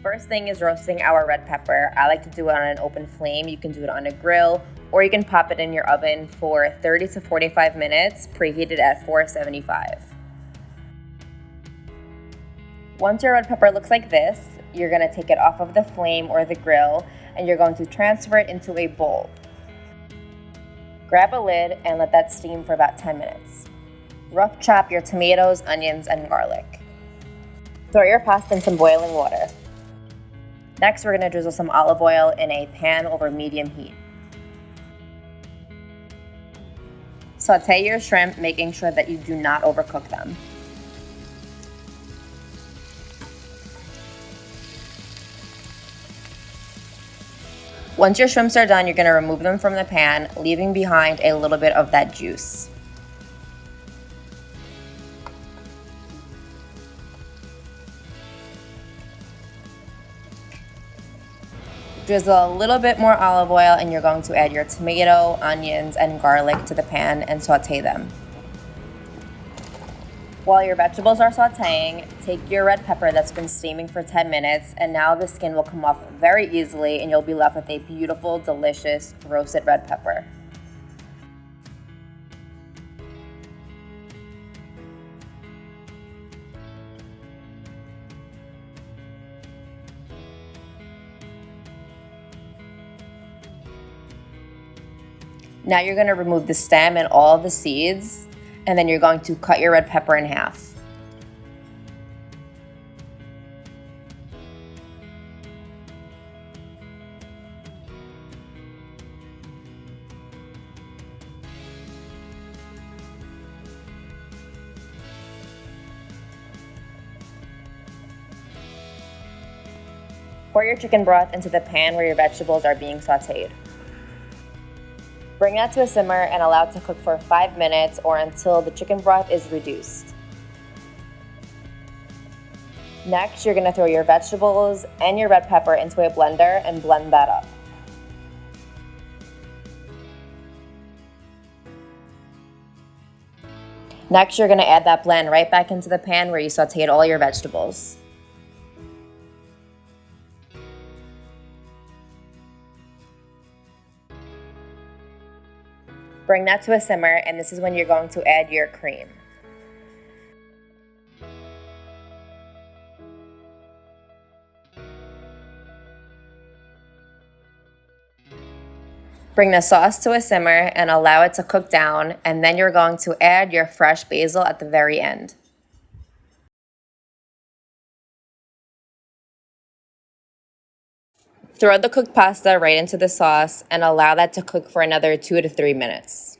First thing is roasting our red pepper. I like to do it on an open flame. You can do it on a grill, or you can pop it in your oven for 30 to 45 minutes, preheated at 475. Once your red pepper looks like this, you're going to take it off of the flame or the grill, and you're going to transfer it into a bowl. Grab a lid and let that steam for about 10 minutes. Rough chop your tomatoes, onions, and garlic. Throw your pasta in some boiling water. Next, we're going to drizzle some olive oil in a pan over medium heat. Saute your shrimp, making sure that you do not overcook them. Once your shrimps are done, you're going to remove them from the pan, leaving behind a little bit of that juice. Drizzle a little bit more olive oil, and you're going to add your tomato, onions, and garlic to the pan and saute them. While your vegetables are sauteing, take your red pepper that's been steaming for 10 minutes, and now the skin will come off very easily, and you'll be left with a beautiful, delicious roasted red pepper. Now you're going to remove the stem and all the seeds, and then you're going to cut your red pepper in half. Pour your chicken broth into the pan where your vegetables are being sauteed. Bring that to a simmer and allow it to cook for 5 minutes or until the chicken broth is reduced. Next, you're going to throw your vegetables and your red pepper into a blender and blend that up. Next, you're going to add that blend right back into the pan where you sauteed all your vegetables. Bring that to a simmer, and this is when you're going to add your cream. Bring the sauce to a simmer and allow it to cook down, and then you're going to add your fresh basil at the very end. Throw the cooked pasta right into the sauce and allow that to cook for another 2 to 3 minutes.